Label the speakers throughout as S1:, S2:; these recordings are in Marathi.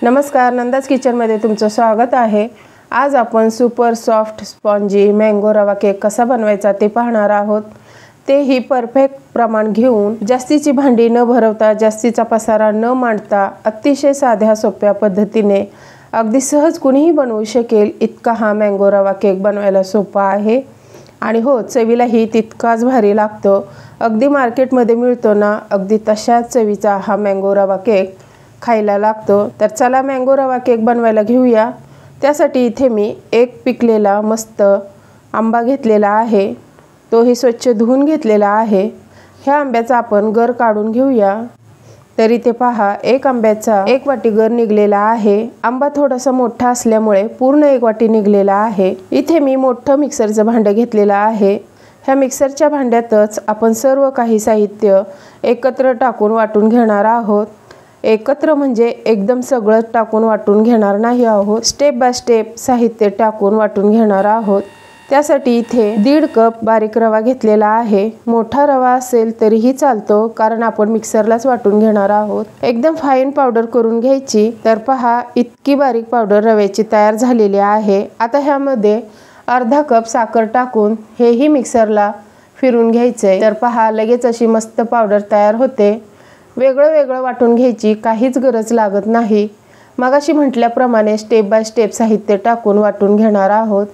S1: नमस्कार, नंदाज किचनमध्ये तुमचं स्वागत आहे। आज आपण सुपर सॉफ्ट स्पॉन्जी मँगो रवा केक कसा बनवायचा ते पाहणार आहोत। तेही परफेक्ट प्रमाण घेऊन, जास्तीची भांडी न भरवता, जास्तीचा पसारा न मांडता, अतिशय साध्या सोप्या पद्धतीने अगदी सहज कुणीही बनवू शकेल इतका हा मँगो रवा केक बनवायला सोपा आहे। आणि हो, चवीलाही तितकाच भारी लागतो। अगदी मार्केटमध्ये मिळतो ना, अगदी तशाच चवीचा हा मँगो रवा केक खायला लागतो। तर चला मँगो रवा केक बनवायला घेऊया। त्यासाठी इथे मी एक पिकलेला मस्त आंबा घेतलेला आहे, तोही स्वच्छ धुवून घेतलेला आहे। ह्या आंब्याचा आपण गर काढून घेऊया। तर इथे पहा, एक आंब्याचा 1 वाटी गर निघलेला आहे। आंबा थोडासा मोठा असल्यामुळे पूर्ण 1 वाटी निघलेला आहे। इथे मी मोठं मिक्सरचं भांडं घेतलेलं आहे। ह्या मिक्सरच्या भांड्यातच आपण सर्व काही साहित्य एकत्र टाकून वाटून घेणार आहोत। एकत्र म्हणजे एकदम सगळं टाकून वाटून घेणार नाही आहोत, स्टेप बाय स्टेप साहित्य टाकून वाटून घेणार आहोत। त्यासाठी इथे 1.5 कप बारीक रवा घेतलेला आहे। मोठा रवा असेल तरीही चालतो, कारण आपण मिक्सरलाच वाटून घेणार आहोत। एकदम फाईन पावडर करून घ्यायची। तर पहा, इतकी बारीक पावडर रव्याची तयार झालेली आहे। आता ह्यामध्ये अर्धा कप साखर टाकून हेही मिक्सरला फिरून घ्यायचे। तर पहा, लगेच अशी मस्त पावडर तयार होते। वेगळं वेगळं वाटून घ्यायची काहीच गरज लागत नाही। मगाशी म्हटल्याप्रमाणे स्टेप बाय स्टेप साहित्य टाकून वाटून घेणार आहोत।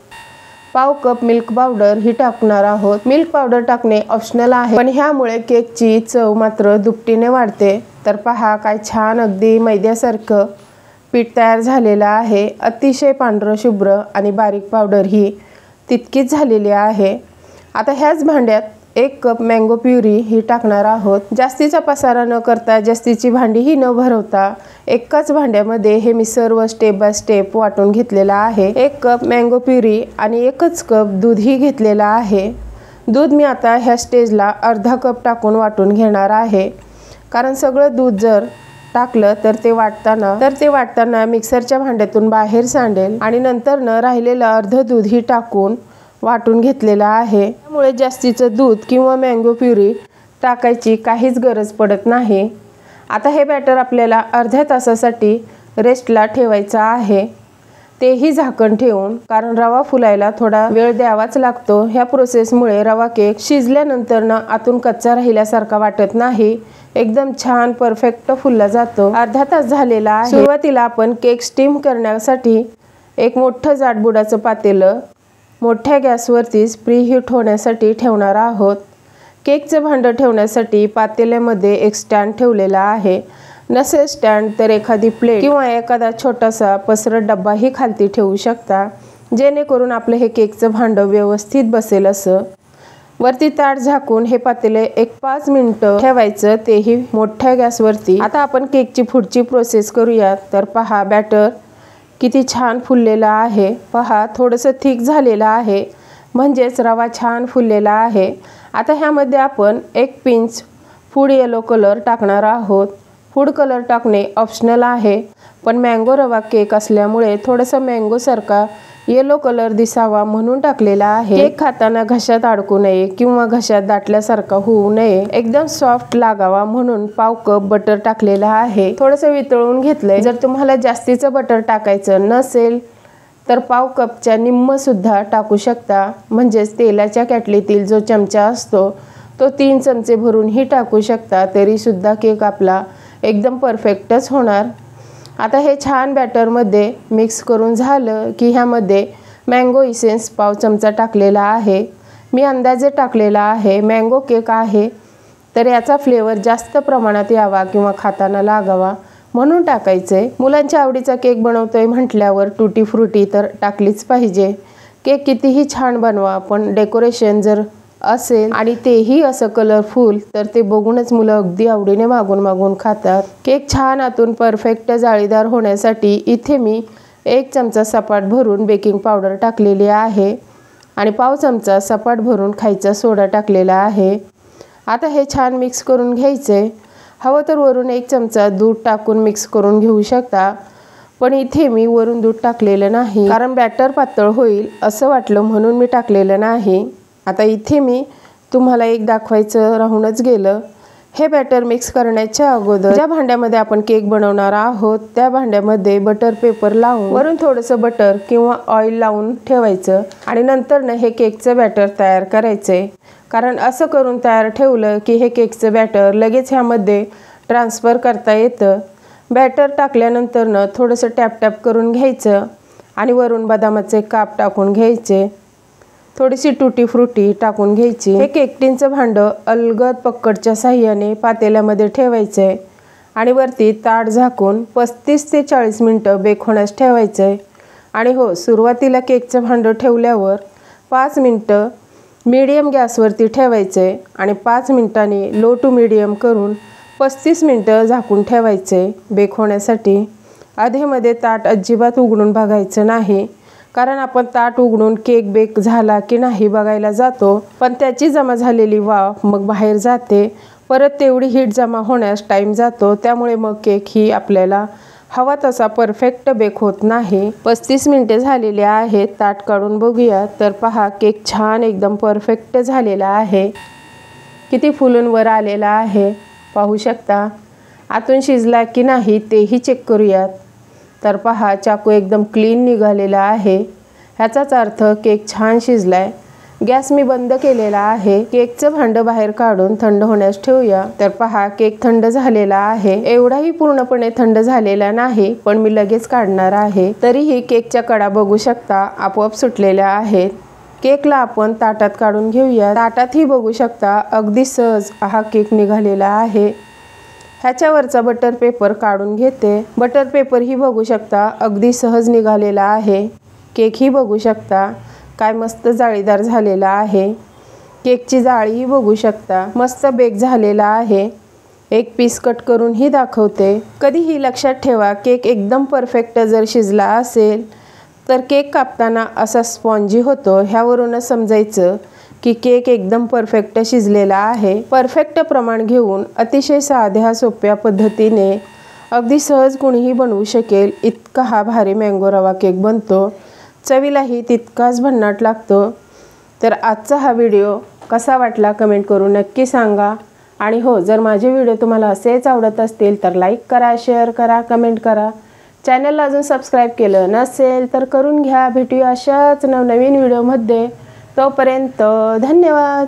S1: पाव कप मिल्क पावडर ही टाकणार आहोत। मिल्क पावडर टाकणे ऑप्शनल आहे, पण ह्यामुळे केकची चव मात्र दुपटीने वाढते। तर पहा, काय छान अगदी मैद्यासारखं पीठ तयार झालेलं आहे। अतिशय पांढरं शुभ्र आणि बारीक पावडर ही तितकीच झालेली आहे। आता ह्याच भांड्यात 1 कप मँगो प्युरी ही टाकणार आहोत। जास्तीचा पसारा न करता, जास्तीची भांडीही न भरवता, एकाच भांड्यामध्ये हे मी सर्व स्टेप बाय स्टेप वाटून घेतलेला आहे। 1 कप मँगो प्युरी आणि 1च कप दूधही घेतलेला आहे। दूध मी आता ह्या स्टेजला अर्धा कप टाकून वाटून घेणार आहे, कारण सगळं दूध जर टाकलं तर ते वाटताना मिक्सरच्या भांड्यातून बाहेर सांडेल आणि नंतर राहिलेलं अर्ध दूधही टाकून वाटून घेतलेलं आहे। त्यामुळे जास्तीचं दूध किंवा मँगो प्युरी टाकायची काहीच गरज पडत नाही। आता हे बॅटर आपल्याला अर्ध्या तासासाठी रेस्टला ठेवायचं आहे, तेही झाकण ठेवून, कारण रवा फुलायला थोडा वेळ द्यावाच लागतो। ह्या प्रोसेसमुळे रवा केक शिजल्यानंतर आतून कच्चा राहिल्यासारखा वाटत नाही, एकदम छान परफेक्ट फुलला जातो। अर्धा तास झालेला आहे। सुरुवातीला आपण केक स्टीम करण्यासाठी एक मोठं जाडबुडाचं पातेलं मोठ्या गॅसवरतीच प्रीहीट होण्यासाठी ठेवणार आहोत। केकचं भांडं ठेवण्यासाठी पातेल्यामध्ये एक स्टँड ठेवलेला आहे। नसेल स्टँड तर एखादी प्लेट किंवा एखादा छोटासा पसरट डब्बाही खालती ठेवू शकता, जेणेकरून आपलं हे केकचं भांडं व्यवस्थित बसेल असं। वरती ताट झाकून हे पातेले एक 5 मिनिटं ठेवायचं, तेही मोठ्या गॅसवरती। आता आपण केकची पुढची प्रोसेस करूयात। तर पहा, बॅटर किती छान फुललेला आहे। पहा, थोडंसं थिक झालेलं आहे, म्हणजेच रवा छान फुललेला आहे। आता ह्यामध्ये आपण 1 पिंच फूड येलो कलर टाकणार आहोत। फूड कलर टाकणे ऑप्शनल आहे, पण मँगो रवा केक असल्यामुळे थोडंसं मँगोसारखा येलो कलर दिसावा म्हणून टाकलेला आहे। केक खाताना घशात अडकू नये किंवा घशात दाटल्यासारखा होऊ नये, एकदम सॉफ्ट लागावा म्हणून पाव कप बटर टाकलेला आहे। थोडंसं वितळून घेतलंय। जर तुम्हाला जास्तीचं बटर टाकायचं नसेल तर पाव कपच्या निम्म सुद्धा टाकू शकता, म्हणजेच तेलाच्या कॅटलीतील जो चमचा असतो तो 3 चमचे भरूनही टाकू शकता, तरी सुद्धा केक आपला एकदम परफेक्टच होणार। आता हे छान बॅटरमध्ये मिक्स करून झालं की ह्यामध्ये मँगो इसेन्स पाव चमचा टाकलेला आहे। मी अंदाजे टाकलेला आहे, मँगो केक आहे तर याचा फ्लेवर जास्त प्रमाणात यावा किंवा खाताना लागावा म्हणून टाकायचे। मुलांच्या आवडीचा केक बनवतोय म्हटल्यावर टुटी फ्रुटी तर टाकलीच पाहिजे। केक कितीही छान बनवा, पण डेकोरेशन जर असेल आणि तेही असं कलरफुल, तर ते बघूनच मुलं अगदी आवडीने मागून खातात। केक छान आतून परफेक्ट जाळीदार होण्यासाठी इथे मी 1 चमचा सपाट भरून बेकिंग पावडर टाकलेली आहे आणि पाव चमचा सपाट भरून खायचा सोडा टाकलेला आहे। आता हे छान मिक्स करून घ्यायचे। हवं तर वरून 1 चमचा दूध टाकून मिक्स करून घेऊ शकता, पण इथे मी वरून दूध टाकलेलं नाही, कारण बॅटर पातळ होईल असं वाटलं म्हणून मी टाकलेलं नाही। आता इथे मी तुम्हाला एक दाखवायचं राहूनच गेलं, हे बॅटर मिक्स करण्याच्या अगोदर ज्या भांड्यामध्ये आपण केक बनवणार आहोत त्या भांड्यामध्ये बटर पेपर लावून वरून थोडंसं बटर किंवा ऑइल लावून ठेवायचं आणि नंतर हे केकचं बॅटर तयार करायचंय। कारण असं करून तयार ठेवलं की हे केकचं बॅटर लगेच ह्यामध्ये ट्रान्सफर करता येतं। बॅटर टाकल्यानंतर थोडंसं टॅप टॅप करून घ्यायचं आणि वरून बदामाचे काप टाकून घ्यायचे, थोडीशी टुटी फ्रुटी टाकून घ्यायची। हे केक टिनचं भांडं अलगद पक्कडच्या साह्याने पातेल्यामध्ये ठेवायचंय आणि वरती ताट झाकून 35 ते 40 मिनिटं बेक होण्यास ठेवायचंय। आणि हो, सुरुवातीला केकचं भांडं ठेवल्यावर 5 मिनिटं मीडियम गॅसवरती ठेवायचंय आणि 5 मिनिटांनी लो टू मीडियम करून 35 मिनिटं झाकून ठेवायचे बेक होण्यासाठी। आधीमध्ये ताट अजिबात उघडून बघायचं नाही, कारण आपण ताट उघडून केक बेक झाला की नाही बघायला जातो, पण त्याची जमा झालेली वाफ मग बाहेर जाते, परत तेवढी हीट जमा होण्यास टाइम जातो, त्यामुळे मग केक ही आपल्याला हवा तसा परफेक्ट बेक होत नाही। 35 मिनिटे झालेली आहेत, ताट काढून बघूया तर पहा केक छान एकदम परफेक्ट झालेला आहे। किती फुलून वर आलेला आहे पाहू शकता। आतून शिजला की नाही तेही चेक करूयात तर पहा चाकू एकदम क्लीन निघालेला आहे, ह्याचाच अर्थ केक छान शिजलाय। गॅस मी बंद केलेला आहे। केकचं भांडं बाहेर काढून थंड होण्यास ठेवूया तर पहा केक थंड झालेला आहे। एवढाही पूर्णपणे थंड झालेला नाही, पण मी लगेच काढणार आहे। तरीही केकच्या कडा बघू शकता आपोआप सुटलेल्या आहेत। केकला आपण ताटात काढून घेऊया। ताटातही बघू शकता अगदी सहज हा केक निघालेला आहे। ह्याच्यावरचा बटर पेपर काढून घेते। बटर पेपर ही बघू शकता अगदी सहज निघालेला आहे। केक ही बघू शकता काय मस्त जाळीदार झालेला आहे। केकची जाळीही बघू शकता मस्त बेक झालेला आहे। एक पीस कट करून ही दाखवते। कधीही लक्षात ठेवा केक एकदम परफेक्ट जर शिजला असेल तर केक कापताना असा स्पॉन्जी होतो, ह्यावरूनच समजायचं की केक एकदम परफेक्ट शिजलेला आहे। परफेक्ट प्रमाण घेऊन अतिशय साध्या सोप्या पद्धतीने अगदी सहज कुणीही बनवू शकेल इतका हा भारी मँगो रवा केक बनतो। चवीलाही तितकाच भन्नाट लागतो। तर आजचा हा व्हिडिओ कसा वाटला कमेंट करून नक्की सांगा। आणि हो, जर माझे व्हिडिओ तुम्हाला असेच आवडत असतील तर लाईक करा, शेअर करा, कमेंट करा। चॅनलला अजून सबस्क्राईब केलं नसेल तर करून घ्या। भेटूया अशाच नवनवीन व्हिडिओमध्ये, तोपर्यंत धन्यवाद।